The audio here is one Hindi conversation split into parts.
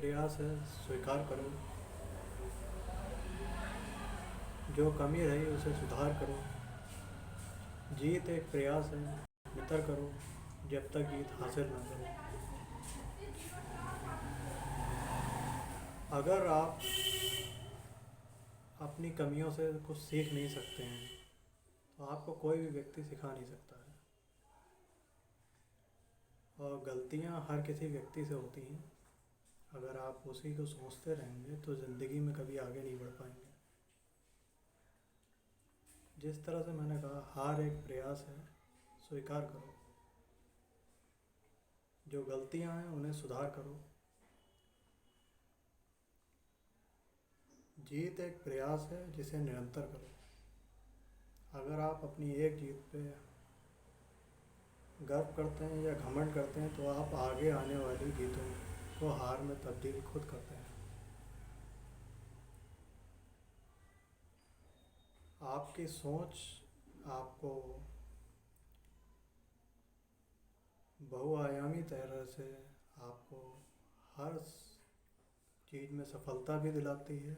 प्रयास है स्वीकार करो, जो कमी रही उसे सुधार करो। जीत एक प्रयास है, बेहतर करो जब तक जीत हासिल ना करो। अगर आप अपनी कमियों से कुछ सीख नहीं सकते हैं तो आपको कोई भी व्यक्ति सिखा नहीं सकता है। और गलतियां हर किसी व्यक्ति से होती हैं। अगर आप उसी को सोचते रहेंगे तो ज़िंदगी में कभी आगे नहीं बढ़ पाएंगे। जिस तरह से मैंने कहा, हार एक प्रयास है, स्वीकार करो। जो गलतियां हैं उन्हें सुधार करो। जीत एक प्रयास है जिसे निरंतर करो। अगर आप अपनी एक जीत पे गर्व करते हैं या घमंड करते हैं तो आप आगे आने वाली जीतों को हार में तब्दील खुद करते हैं। आपकी सोच आपको बहुआयामी तरह से आपको हर चीज़ में सफलता भी दिलाती है,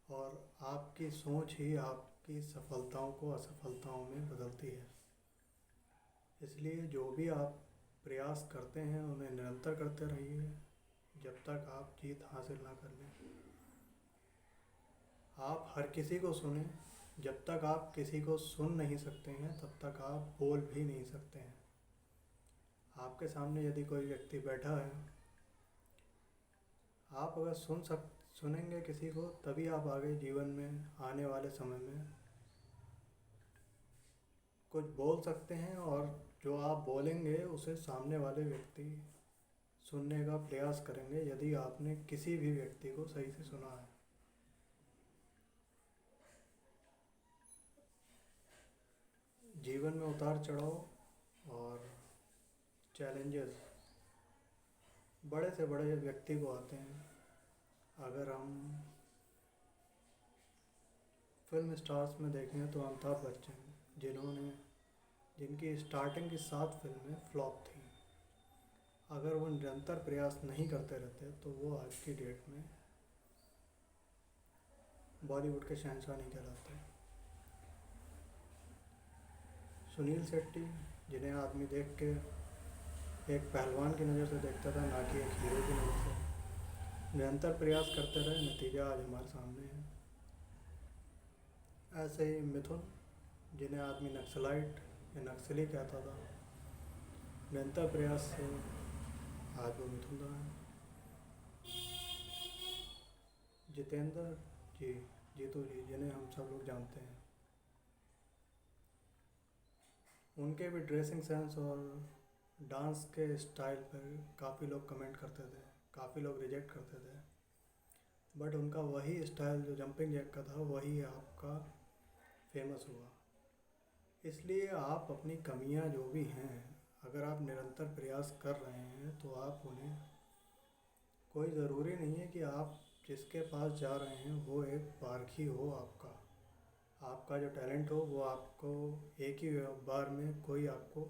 और आपकी सोच ही आपकी सफलताओं को असफलताओं में बदलती है। इसलिए जो भी आप प्रयास करते हैं उन्हें निरंतर करते रहिए जब तक आप जीत हासिल ना कर लें। आप हर किसी को सुनें। जब तक आप किसी को सुन नहीं सकते हैं तब तक आप बोल भी नहीं सकते हैं। आपके सामने यदि कोई व्यक्ति बैठा है, आप अगर सुनेंगे किसी को, तभी आप आगे जीवन में आने वाले समय में कुछ बोल सकते हैं, और जो आप बोलेंगे उसे सामने वाले व्यक्ति सुनने का प्रयास करेंगे यदि आपने किसी भी व्यक्ति को सही से सुना है। जीवन में उतार चढ़ाव और चैलेंजेस बड़े से बड़े व्यक्ति को आते हैं। अगर हम फिल्म स्टार्स में देखें तो अमिताभ बच्चन, जिनकी स्टार्टिंग की 7 फिल्में फ्लॉप थी, अगर वो निरंतर प्रयास नहीं करते रहते तो वो आज की डेट में बॉलीवुड के शहंशाह नहीं कहलाते। सुनील शेट्टी, जिन्हें आदमी देख के एक पहलवान की नज़र से देखता था, ना कि एक हीरो की नज़र से, निरंतर प्रयास करते रहे, नतीजा आज हमारे सामने है। ऐसे ही मिथुन, जिन्हें आदमी नक्सलाइट या नक्सली कहता था, निरंतर प्रयास से आज वो मिथुन रहा है। जितेंद्र जी, जीतू जी, जिन्हें हम सब लोग जानते हैं, उनके भी ड्रेसिंग सेंस और डांस के स्टाइल पर काफ़ी लोग कमेंट करते थे, काफ़ी लोग रिजेक्ट करते थे, बट उनका वही स्टाइल जो जंपिंग जैक का था वही आपका फेमस हुआ। इसलिए आप अपनी कमियां जो भी हैं, अगर आप निरंतर प्रयास कर रहे हैं तो आप उन्हें, कोई ज़रूरी नहीं है कि आप जिसके पास जा रहे हैं वो एक पारखी हो आपका जो टैलेंट हो वो आपको एक ही बार में कोई आपको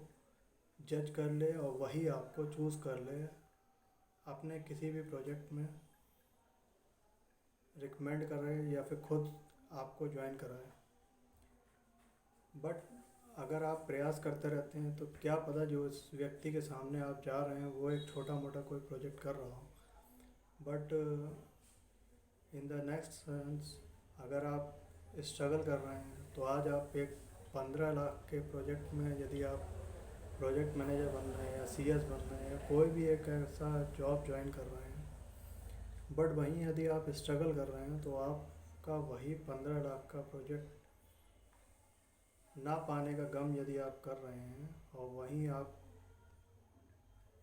जज कर ले और वही आपको चूज़ कर ले अपने किसी भी प्रोजेक्ट में रिकमेंड कराए या फिर खुद आपको ज्वाइन कराए। बट अगर आप प्रयास करते रहते हैं तो क्या पता जो इस व्यक्ति के सामने आप जा रहे हैं वो एक छोटा मोटा कोई प्रोजेक्ट कर रहा हो, but in the next sense अगर आप स्ट्रगल कर रहे हैं तो आज आप एक 15 लाख के प्रोजेक्ट में यदि आप प्रोजेक्ट मैनेजर बन रहे हैं या CS बन रहे हैं या कोई भी एक ऐसा जॉब ज्वाइन कर रहे हैं, बट वहीं यदि आप स्ट्रगल कर रहे हैं तो आपका वही 15 लाख का प्रोजेक्ट ना पाने का गम यदि आप कर रहे हैं, और वहीं आप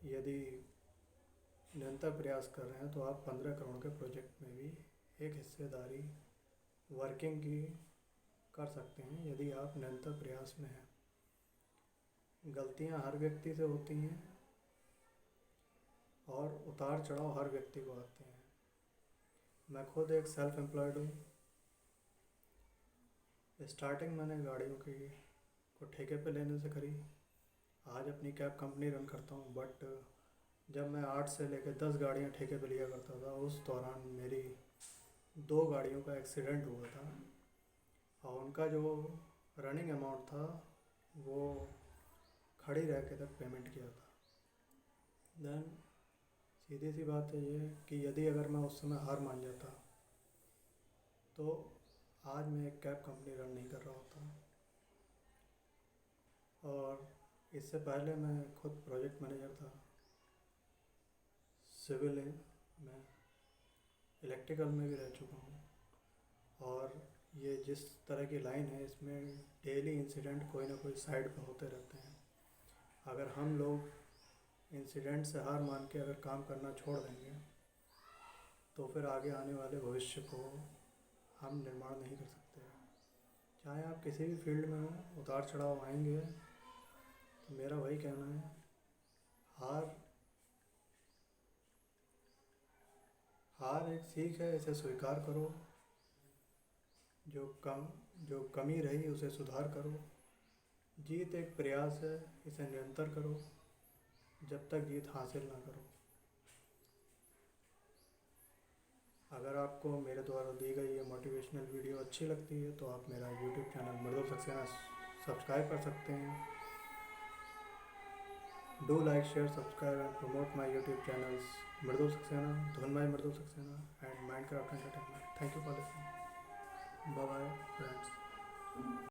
यदि निरंतर प्रयास कर रहे हैं तो आप 15 करोड़ के प्रोजेक्ट में भी एक हिस्सेदारी वर्किंग की कर सकते हैं यदि आप निरंतर प्रयास में हैं। गलतियां हर व्यक्ति से होती हैं और उतार चढ़ाव हर व्यक्ति को आते हैं। मैं खुद एक सेल्फ एम्प्लॉयड हूँ। स्टार्टिंग मैंने गाड़ियों की को ठेके पे लेने से करी, आज अपनी कैब कंपनी रन करता हूँ, बट जब मैं 8 से लेकर 10 गाड़ियाँ ठेके पे लिया करता था, उस दौरान मेरी 2 गाड़ियों का एक्सीडेंट हुआ था और उनका जो रनिंग अमाउंट था वो खड़ी रह के तक पेमेंट किया था। देन सीधी सी बात है ये कि यदि अगर मैं उस समय हार मान जाता तो आज मैं एक कैब कंपनी रन नहीं कर रहा होता। और इससे पहले मैं खुद प्रोजेक्ट मैनेजर था सिविल में, इलेक्ट्रिकल में भी रह चुका हूँ। और ये जिस तरह की लाइन है इसमें डेली इंसिडेंट कोई ना कोई साइड पे होते रहते हैं। अगर हम लोग इंसिडेंट से हार मान के अगर काम करना छोड़ देंगे तो फिर आगे आने वाले भविष्य को हम निर्माण नहीं कर सकते। चाहे आप किसी भी फील्ड में हो, उतार चढ़ाव आएंगे, तो मेरा वही कहना है, हार हार एक सीख है, इसे स्वीकार करो। जो कमी रही उसे सुधार करो। जीत एक प्रयास है, इसे निरंतर करो जब तक जीत हासिल ना करो। अगर आपको मेरे द्वारा दी गई ये मोटिवेशनल वीडियो अच्छी लगती है तो आप मेरा YouTube channel Mridul Saxena subscribe कर सकते हैं। Do like, share, subscribe and promote my YouTube channels Mridul Saxena, Dhunmai Mridul Saxena and Mindcraft Entertainment. Thank you for listening. Bye bye friends.